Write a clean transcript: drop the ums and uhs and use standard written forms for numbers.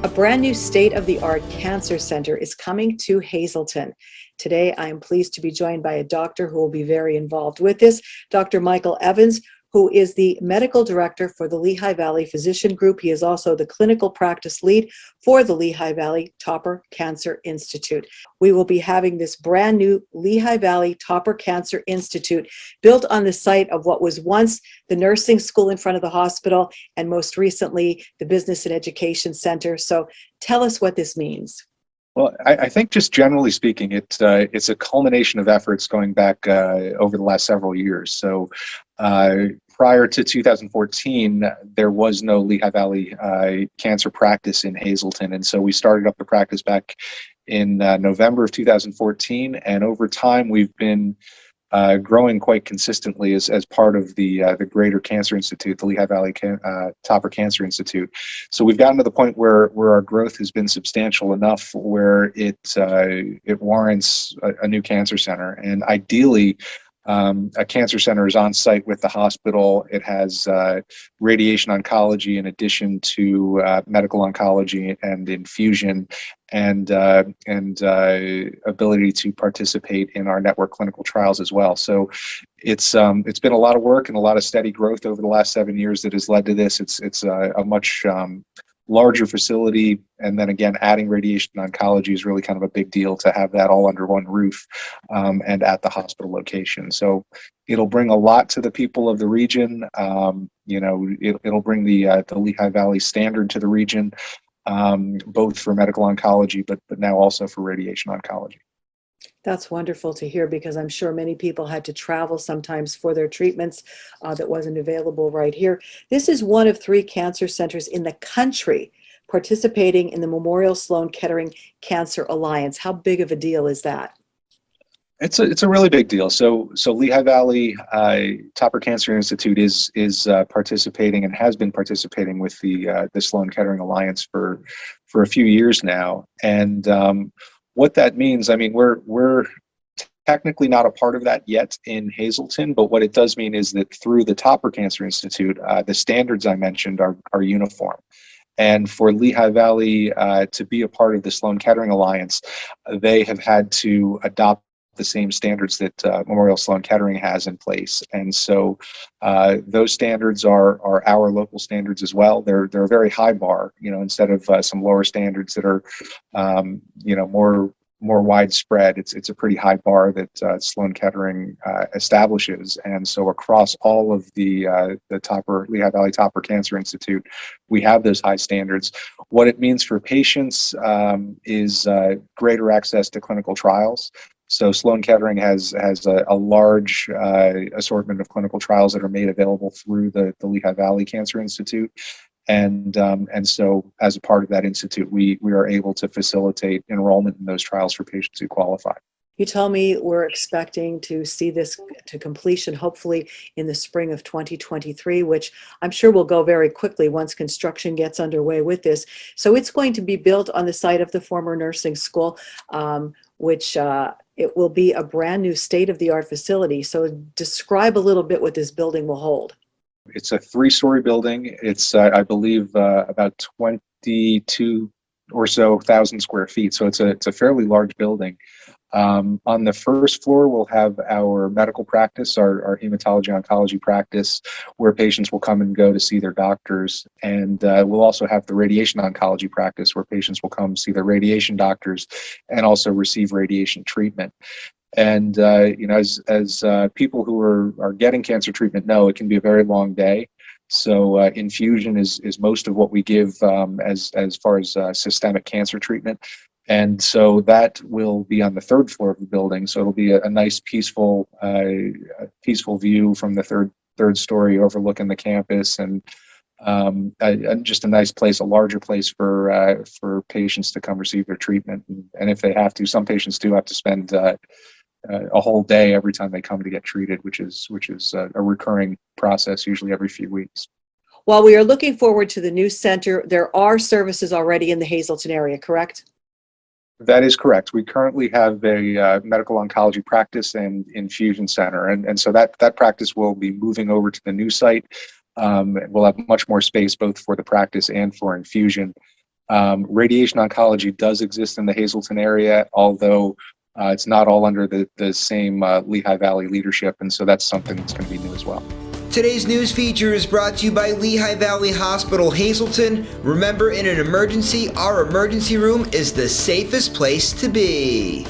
A brand new state-of-the-art cancer center is coming to Hazleton. Today, I am pleased to be joined by a doctor who will be very involved with this, Dr. Michael Evans, who is the medical director for the Lehigh Valley Physician Group. He is also the clinical practice lead for the Lehigh Valley Topper Cancer Institute. We will be having this brand new Lehigh Valley Topper Cancer Institute built on the site of what was once the nursing school in front of the hospital and most recently the Business and Education Center. So tell us what this means. Well, I think just generally speaking, it's a culmination of efforts going back over the last several years. So prior to 2014, there was no Lehigh Valley cancer practice in Hazleton. And so we started up the practice back in November of 2014. And over time, we've been growing quite consistently as part of the greater Cancer Institute, the Lehigh Valley Topper Cancer Institute. So we've gotten to the point where our growth has been substantial enough where it warrants a new cancer center. And ideally, a cancer center is on site with the hospital. It has radiation oncology in addition to medical oncology and infusion, and ability to participate in our network clinical trials as well. So it's been a lot of work and a lot of steady growth over the last 7 years that has led to this. It's a much larger facility, and then again, adding radiation oncology is really kind of a big deal to have that all under one roof and at the hospital location. So it'll bring a lot to the people of the region. It'll bring the Lehigh Valley standard to the region, both for medical oncology, but now also for radiation oncology. That's wonderful to hear, because I'm sure many people had to travel sometimes for their treatments that wasn't available right here. This is one of 3 cancer centers in the country participating in the Memorial Sloan Kettering Cancer Alliance. How big of a deal is that? It's a really big deal. So Lehigh Valley Topper Cancer Institute is participating and has been participating with the Sloan Kettering Alliance for a few years now. And what that means, I mean, we're technically not a part of that yet in Hazleton, but what it does mean is that through the Topper Cancer Institute, the standards I mentioned are uniform. And for Lehigh Valley to be a part of the Sloan Kettering Alliance, they have had to adopt the same standards that Memorial Sloan Kettering has in place. And so those standards are our local standards as well. They're a very high bar, instead of some lower standards that are, more widespread. It's a pretty high bar that Sloan Kettering establishes. And so across all of the Lehigh Valley Topper Cancer Institute, we have those high standards. What it means for patients is greater access to clinical trials. So Sloan Kettering has a large assortment of clinical trials that are made available through the Lehigh Valley Cancer Institute. And so as a part of that institute, we are able to facilitate enrollment in those trials for patients who qualify. You tell me we're expecting to see this to completion, hopefully in the spring of 2023, which I'm sure will go very quickly once construction gets underway with this. So it's going to be built on the site of the former nursing school, which it will be a brand new state-of-the-art facility. So describe a little bit what this building will hold. It's a 3-story building. It's, I believe, about 22 or so thousand square feet. So it's a fairly large building. On the first floor, we'll have our medical practice, our hematology oncology practice, where patients will come and go to see their doctors. And we'll also have the radiation oncology practice, where patients will come see their radiation doctors and also receive radiation treatment. And as people who are getting cancer treatment know, it can be a very long day. So infusion is most of what we give as far as systemic cancer treatment. And so that will be on the 3rd floor of the building. So it'll be a nice peaceful view from the third story overlooking the campus, and just a nice place, a larger place for patients to come receive their treatment. And if they have to, some patients do have to spend a whole day every time they come to get treated, which is a recurring process, usually every few weeks. While we are looking forward to the new center, there are services already in the Hazleton area, correct? That is correct. We currently have a medical oncology practice and infusion center, and so that practice will be moving over to the new site. We'll have much more space both for the practice and for infusion. Radiation oncology does exist in the Hazleton area, although it's not all under the same Lehigh Valley leadership, and so that's something that's going to be new as well. Today's news feature is brought to you by Lehigh Valley Hospital, Hazleton. Remember, in an emergency, our emergency room is the safest place to be.